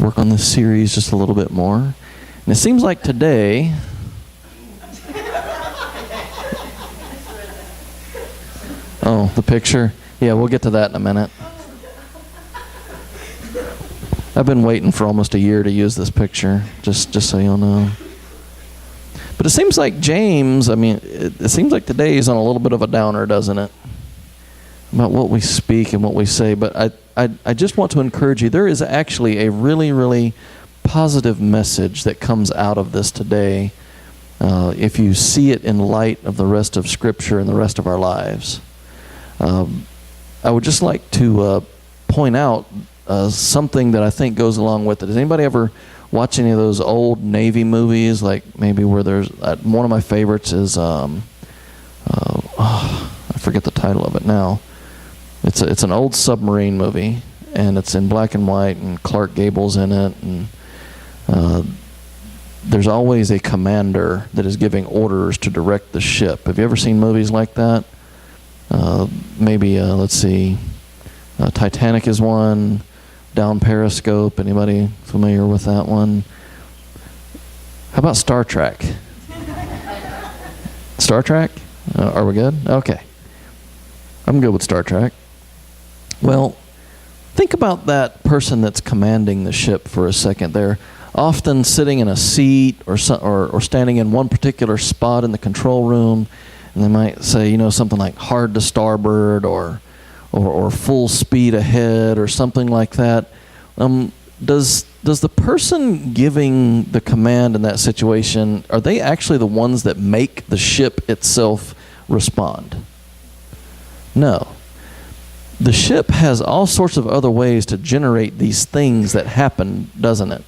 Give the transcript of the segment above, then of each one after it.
work on this series just a little bit more. And it seems like today, oh, the picture. Yeah, we'll get to that in a minute. I've been waiting for almost a year to use this picture, just so you'll know. But it seems like James, it seems like today is on a little bit of a downer, doesn't it? About what we speak and what we say. But I just want to encourage you, there is actually a really, really positive message that comes out of this today if you see it in light of the rest of Scripture and the rest of our lives. I would just like to point out something that I think goes along with it. Does anybody ever watch any of those old Navy movies? Like maybe where there's one of my favorites is I forget the title of it now. It's an old submarine movie, and it's in black and white, and Clark Gable's in it, and there's always a commander that is giving orders to direct the ship. Have you ever seen movies like that? Maybe let's see, Titanic is one. Down Periscope. Anybody familiar with that one? How about Star Trek? Star Trek? Are we good? Okay. I'm good with Star Trek. Well, think about that person that's commanding the ship for a second. They're often sitting in a seat or standing in one particular spot in the control room, and they might say, something like hard to starboard or full speed ahead or something like that. Does the person giving the command in that situation, are they actually the ones that make the ship itself respond? No. The ship has all sorts of other ways to generate these things that happen, doesn't it?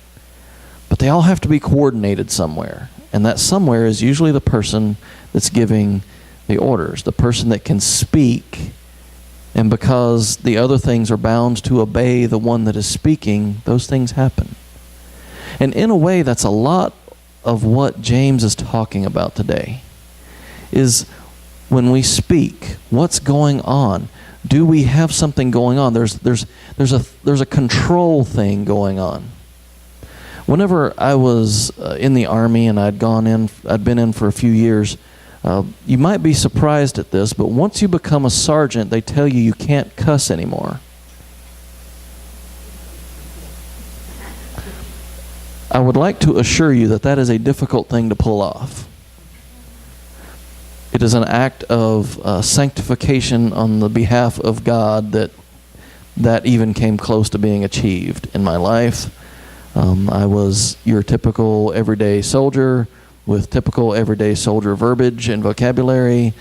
But they all have to be coordinated somewhere. And that somewhere is usually the person that's giving the orders, the person that can speak. And because the other things are bound to obey the one that is speaking, those things happen. And in a way, that's a lot of what James is talking about today, is when we speak, what's going on? Do we have something going on? There's a control thing going on. Whenever I was in the Army and I'd been in for a few years, you might be surprised at this, but once you become a sergeant, they tell you can't cuss anymore. I would like to assure you that is a difficult thing to pull off. It is an act of sanctification on the behalf of God that even came close to being achieved in my life. I was your typical everyday soldier with typical everyday soldier verbiage and vocabulary,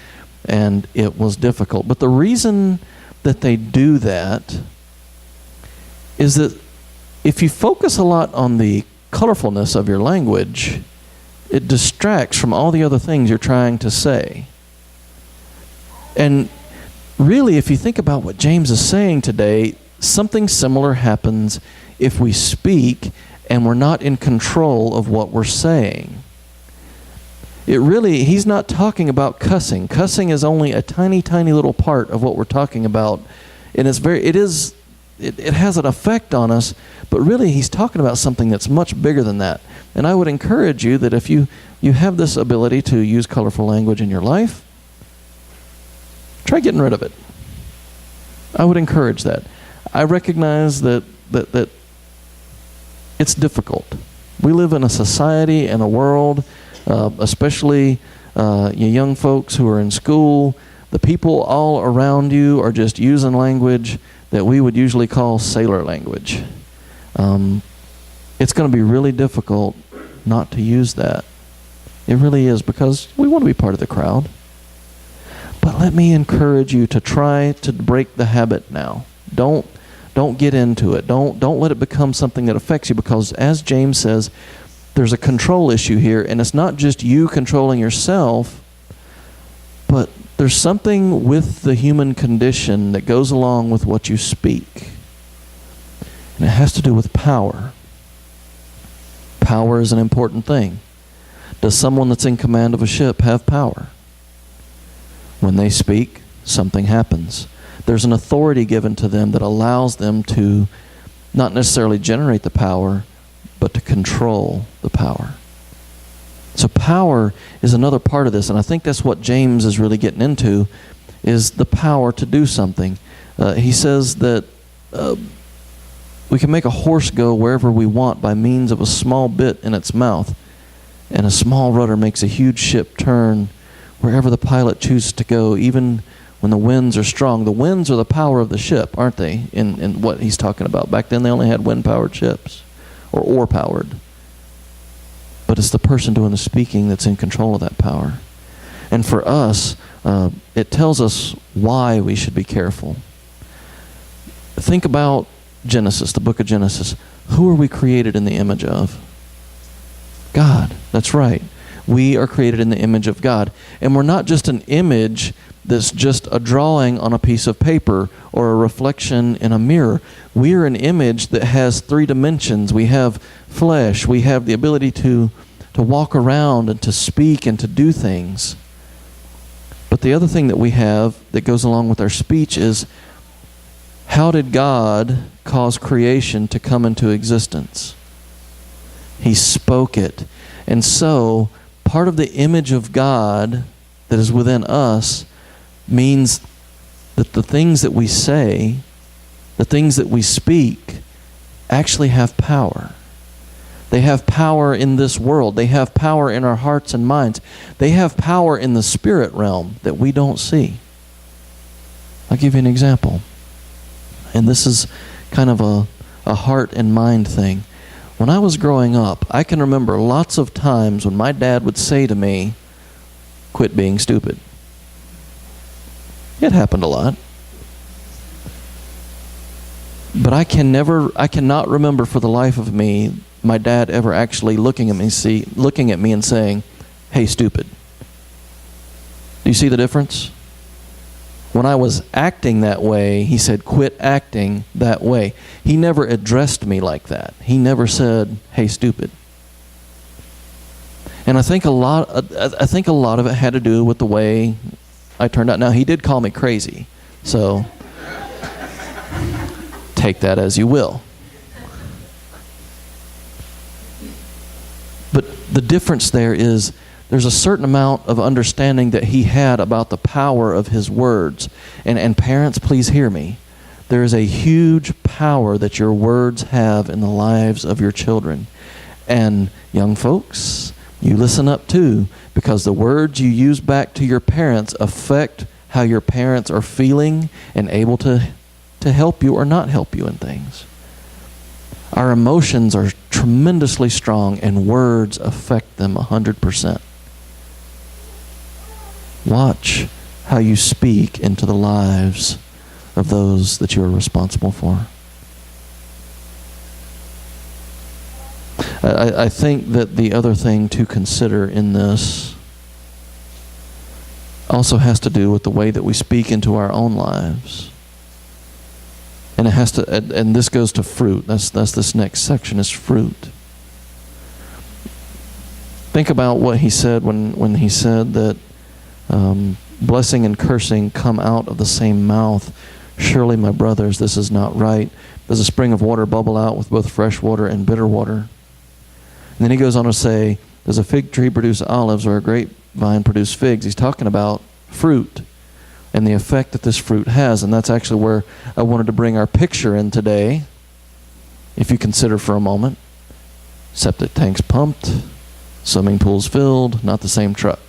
and it was difficult. But the reason that they do that is that if you focus a lot on the colorfulness of your language, it distracts from all the other things you're trying to say. And really, if you think about what James is saying today, something similar happens if we speak and we're not in control of what we're saying. He's not talking about cussing. Cussing is only a tiny, tiny little part of what we're talking about. And it has an effect on us, but really he's talking about something that's much bigger than that. And I would encourage you that if you have this ability to use colorful language in your life, try getting rid of it. I would encourage that. I recognize that it's difficult. We live in a society and a world, especially you young folks who are in school, the people all around you are just using language that we would usually call sailor language. It's going to be really difficult not to use that. It really is, because we want to be part of the crowd. But let me encourage you to try to break the habit now. Don't get into it. Don't let it become something that affects you, because as James says, there's a control issue here, and it's not just you controlling yourself, but there's something with the human condition that goes along with what you speak. And it has to do with power. Power is an important thing. Does someone that's in command of a ship have power? When they speak, something happens. There's an authority given to them that allows them to not necessarily generate the power, but to control the power. So power is another part of this, and I think that's what James is really getting into, is the power to do something. He says that we can make a horse go wherever we want by means of a small bit in its mouth, and a small rudder makes a huge ship turn wherever the pilot chooses to go, even when the winds are strong. The winds are the power of the ship, aren't they, in what he's talking about? Back then they only had wind-powered ships, or oar-powered. But it's the person doing the speaking that's in control of that power. And for us, it tells us why we should be careful. Think about Genesis, the book of Genesis. Who are we created in the image of? God. That's right. We are created in the image of God. And we're not just an image that's just a drawing on a piece of paper or a reflection in a mirror. We are an image that has 3 dimensions. We have flesh. We have the ability to walk around and to speak and to do things. But the other thing that we have that goes along with our speech is, how did God cause creation to come into existence? He spoke it. And so, part of the image of God that is within us means that the things that we say, the things that we speak, actually have power. They have power in this world. They have power in our hearts and minds. They have power in the spirit realm that we don't see. I'll give you an example. And this is kind of a heart and mind thing. When I was growing up, I can remember lots of times when my dad would say to me, "Quit being stupid." It happened a lot. But I cannot remember for the life of me my dad ever actually looking at me and saying, "Hey, stupid." Do you see the difference? When I was acting that way, he said, "Quit acting that way." He never addressed me like that. He never said, "Hey, stupid." And I think a lot of it had to do with the way I turned out. Now, he did call me crazy, so take that as you will. But the difference there is, there's a certain amount of understanding that he had about the power of his words. And parents, please hear me. There is a huge power that your words have in the lives of your children. And young folks, you listen up too, because the words you use back to your parents affect how your parents are feeling and able to help you or not help you in things. Our emotions are tremendously strong, and words affect them 100%. Watch how you speak into the lives of those that you are responsible for. I think that the other thing to consider in this also has to do with the way that we speak into our own lives. And it has to, and this goes to fruit. That's this next section, is fruit. Think about what he said when he said that blessing and cursing come out of the same mouth. Surely, my brothers, this is not right. Does a spring of water bubble out with both fresh water and bitter water? And then he goes on to say, does a fig tree produce olives or a grapevine produce figs? He's talking about fruit and the effect that this fruit has. And that's actually where I wanted to bring our picture in today. If you consider for a moment, septic tanks pumped, swimming pools filled, not the same truck.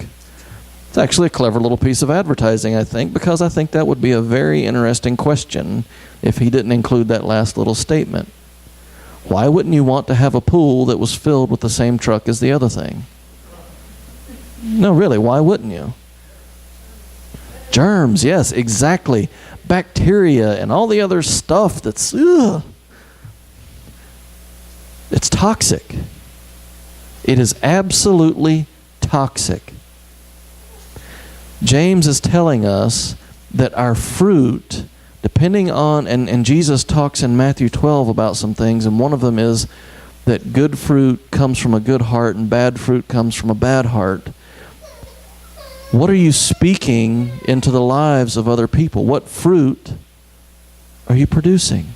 It's actually a clever little piece of advertising, I think, because I think that would be a very interesting question if he didn't include that last little statement. Why wouldn't you want to have a pool that was filled with the same truck as the other thing? No, really, why wouldn't you? Germs, yes, exactly. Bacteria and all the other stuff that's, it's toxic. It is absolutely toxic. James is telling us that our fruit, depending on, and Jesus talks in Matthew 12 about some things, and one of them is that good fruit comes from a good heart and bad fruit comes from a bad heart. What are you speaking into the lives of other people? What fruit are you producing?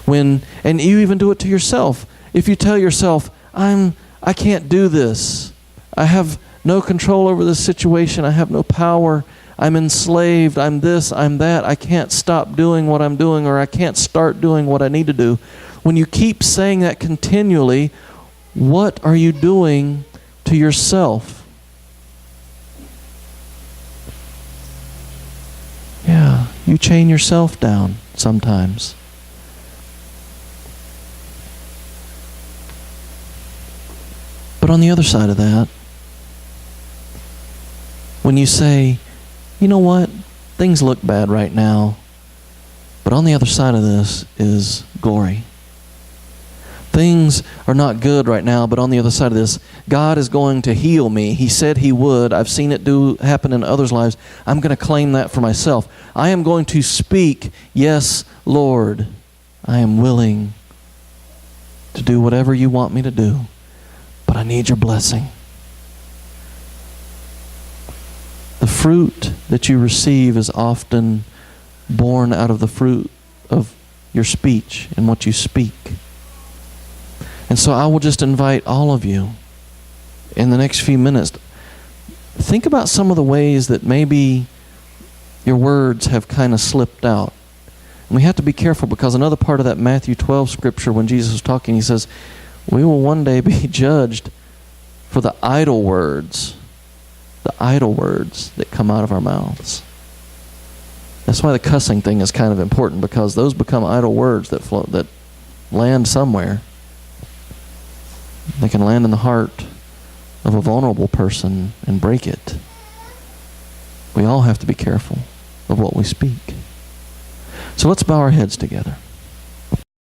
And you even do it to yourself. If you tell yourself, I can't do this. I have no control over this situation. I have no power. I'm enslaved. I'm this, I'm that. I can't stop doing what I'm doing, or I can't start doing what I need to do. When you keep saying that continually, what are you doing to yourself? Yeah, you chain yourself down sometimes. But on the other side of that, when you say, you know what, things look bad right now, but on the other side of this is glory. Things are not good right now, but on the other side of this, God is going to heal me. He said He would. I've seen it happen in others' lives. I'm going to claim that for myself. I am going to speak, yes, Lord, I am willing to do whatever you want me to do, but I need your blessing. The fruit that you receive is often born out of the fruit of your speech and what you speak. And so I will just invite all of you in the next few minutes, think about some of the ways that maybe your words have kind of slipped out. And we have to be careful, because another part of that Matthew 12 scripture, when Jesus was talking, He says, we will one day be judged for the idle words that come out of our mouths. That's why the cussing thing is kind of important, because those become idle words that land somewhere. They can land in the heart of a vulnerable person and break it. We all have to be careful of what we speak. So let's bow our heads together.